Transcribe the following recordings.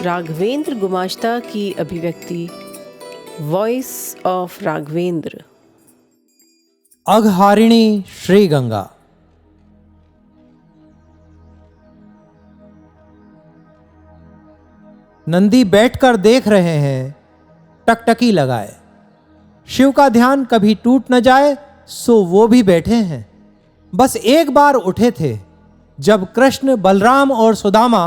राघवेंद्र गुमाश्ता की अभिव्यक्ति voice of Raghavendra. अघहारिणी Shri Ganga. Nandi बैठकर देख रहे हैं टकटकी लगाए। शिव का ध्यान कभी टूट न जाए सो वो भी बैठे हैं। बस एक बार उठे थे जब कृष्ण, बलराम और सुदामा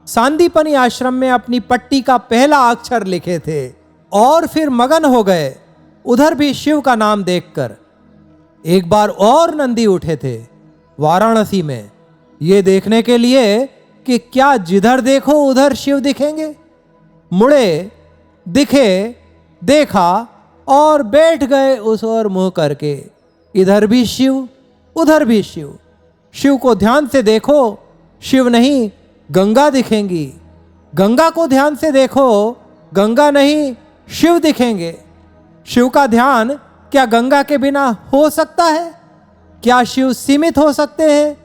सांदीपनी आश्रम में अपनी पट्टी का पहला अक्षर लिखे थे और फिर मगन हो गए उधर भी शिव का नाम देखकर। एक बार और नंदी उठे थे वाराणसी में ये देखने के लिए कि क्या जिधर देखो उधर शिव दिखेंगे। मुड़े, दिखे, देखा और बैठ गए उस ओर मुंह करके। इधर भी शिव, उधर भी शिव। शिव को ध्यान से देखो, शिव नहीं गंगा दिखेंगी। गंगा को ध्यान से देखो, गंगा नहीं शिव दिखेंगे। शिव का ध्यान क्या गंगा के बिना हो सकता है? क्या शिव सीमित हो सकते हैं?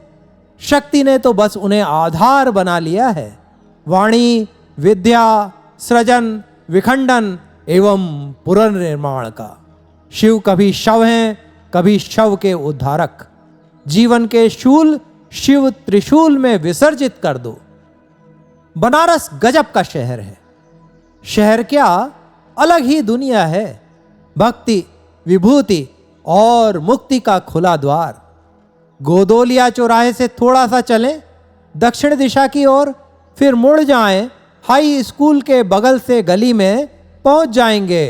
शक्ति ने तो बस उन्हें आधार बना लिया है। वाणी, विद्या, सृजन, विखंडन एवं पुनर्निर्माण का। शिव कभी शव हैं, कभी शव के उद्धारक। जीवन के शूल शिव त्रिशूल में विसर्जित कर दो। बनारस गजब का शहर है। शहर क्या, अलग ही दुनिया है। भक्ति, विभूति और मुक्ति का खुला द्वार। गोदोलिया चौराहे से थोड़ा सा चलें दक्षिण दिशा की ओर, फिर मुड़ जाएं, हाई स्कूल के बगल से गली में पहुंच जाएंगे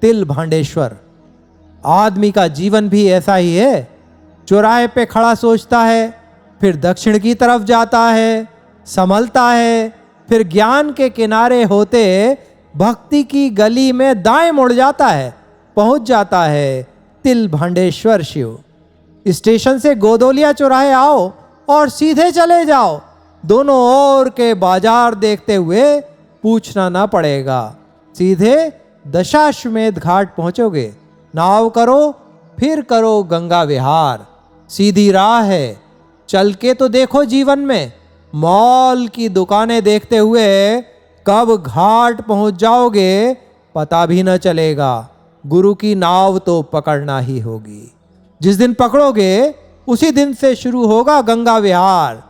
तिल भांडेश्वर। आदमी का जीवन भी ऐसा ही है। चौराहे पे खड़ा सोचता है, फिर दक्षिण की तरफ जाता है, संभलता है, फिर ज्ञान के किनारे होते भक्ति की गली में दाएं मुड़ जाता है, पहुंच जाता है तिल भांडेश्वर शिव। स्टेशन से गोदोलिया चौराहे आओ और सीधे चले जाओ। दोनों ओर के बाजार देखते हुए पूछना ना पड़ेगा। सीधे दशाश्वमेध घाट पहुंचोगे। नाव करो, फिर करो गंगा विहार। सीधी राह है। चल के तो देखो जीवन में। मॉल की दुकानें देखते हुए कब घाट पहुंच जाओगे पता भी न चलेगा। गुरु की नाव तो पकड़ना ही होगी। जिस दिन पकड़ोगे उसी दिन से शुरू होगा गंगा विहार।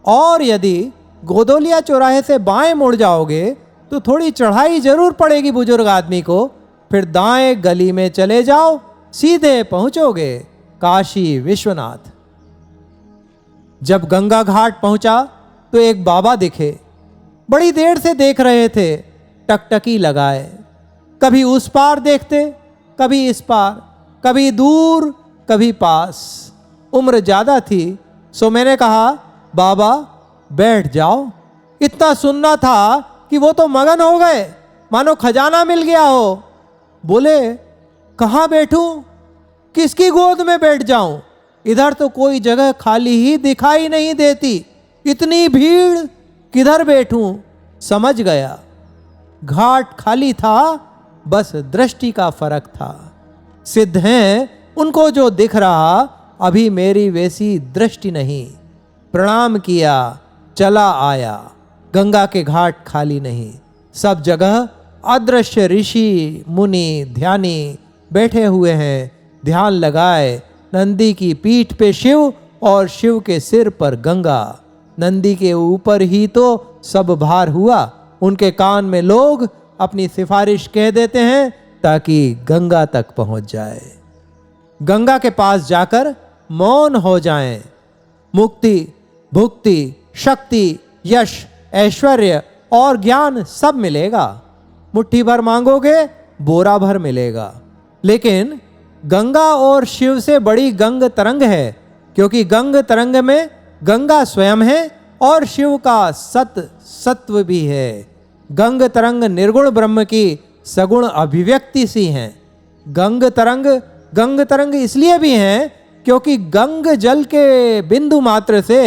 और यदि गोदोलिया चौराहे से बाएं मुड़ जाओगे तो थोड़ी चढ़ाई जरूर पड़ेगी बुजुर्ग आदमी को। फिर दाएं गली में चले जाओ, सीधे पहुंचोगे काशी विश्वनाथ। जब गंगा घाट पहुंचा तो एक बाबा दिखे। बड़ी देर से देख रहे थे टकटकी लगाए। कभी उस पार देखते, कभी इस पार, कभी दूर, कभी पास। उम्र ज्यादा थी सो मैंने कहा, बाबा बैठ जाओ। इतना सुनना था कि वो तो मगन हो गए, मानो खजाना मिल गया हो। बोले, कहाँ बैठूं, किसकी गोद में बैठ जाऊं? इधर तो कोई जगह खाली ही दिखाई नहीं देती। इतनी भीड़, किधर बैठूं? समझ गया, घाट खाली था, बस दृष्टि का फर्क था। सिद्ध हैं उनको जो दिख रहा, अभी मेरी वैसी दृष्टि नहीं। प्रणाम किया, चला आया। गंगा के घाट खाली नहीं, सब जगह अदृश्य ऋषि, मुनि, ध्यानी बैठे हुए हैं। ध्यान लगाए नंदी की पीठ पे शिव और शिव के सिर पर गंगा। नंदी के ऊपर ही तो सब भार हुआ। उनके कान में लोग अपनी सिफारिश कह देते हैं ताकि गंगा तक पहुंच जाए। गंगा के पास जाकर मौन हो जाएं। मुक्ति, भुक्ति, शक्ति, यश, ऐश्वर्य और ज्ञान सब मिलेगा। मुट्ठी भर मांगोगे, बोरा भर मिलेगा। लेकिन गंगा और शिव से बड़ी गंग तरंग है, क्योंकि गंग तरंग में गंगा स्वयं है और शिव का सत्व भी है। गंग तरंग निर्गुण ब्रह्म की सगुण अभिव्यक्ति सी हैं। गंग तरंग इसलिए भी हैं क्योंकि गंग जल के बिंदु मात्र से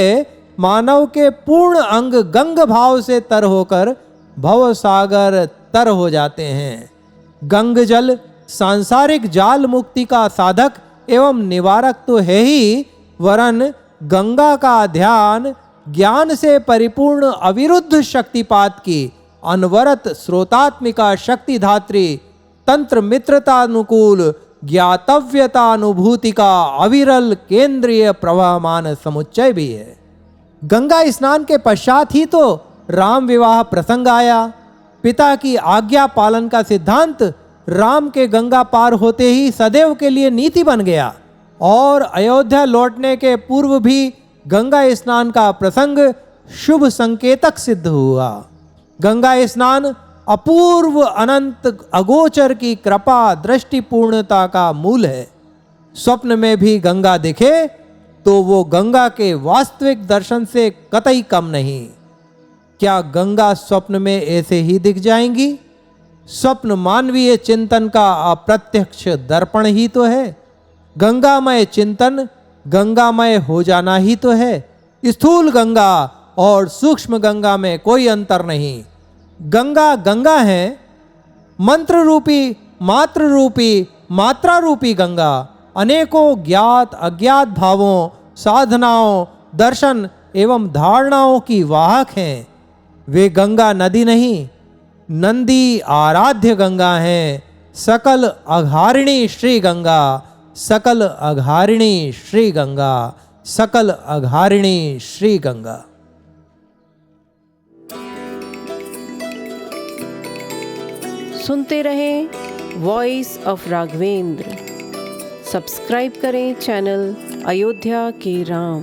मानव के पूर्ण अंग गंग भाव से तर होकर भव सागर तर हो जाते हैं। गंग जल सांसारिक जाल मुक्ति का साधक एवं निवारक तो है ही, वरन गंगा का ध्यान ज्ञान से परिपूर्ण अविरुद्ध शक्तिपात की अनवरत स्रोतात्मिका शक्तिधात्री तंत्र मित्रतानुकूल ज्ञातव्यतानुभूति का अविरल केंद्रीय प्रवाहमान समुच्चय भी है। गंगा स्नान के पश्चात ही तो राम विवाह प्रसंग आया। पिता की आज्ञा पालन का सिद्धांत राम के गंगा पार होते ही सदैव के लिए नीति बन गया और अयोध्या लौटने के पूर्व भी गंगा स्नान का प्रसंग शुभ संकेतक सिद्ध हुआ। गंगा स्नान अपूर्व अनंत अगोचर की कृपा दृष्टि पूर्णता का मूल है। स्वप्न में भी गंगा दिखे तो वो गंगा के वास्तविक दर्शन से कतई कम नहीं। क्या गंगा स्वप्न में ऐसे ही दिख जाएंगी? स्वप्न मानवीय चिंतन का अप्रत्यक्ष दर्पण ही तो है। गंगामय चिंतन गंगामय हो जाना ही तो है। स्थूल गंगा और सूक्ष्म गंगा में कोई अंतर नहीं। गंगा गंगा है, मंत्र रूपी मात्र रूपी मात्रा रूपी गंगा अनेकों ज्ञात अज्ञात भावों, साधनाओं, दर्शन एवं धारणाओं की वाहक हैं। वे गंगा नदी नहीं, नंदी आराध्य गंगा हैं। सकल अघारिणी श्री गंगा, सकल अघारिणी श्री गंगा, सकल अघारिणी श्री गंगा। सुनते रहें वॉइस ऑफ राघवेंद्र। सब्सक्राइब करें चैनल अयोध्या के राम।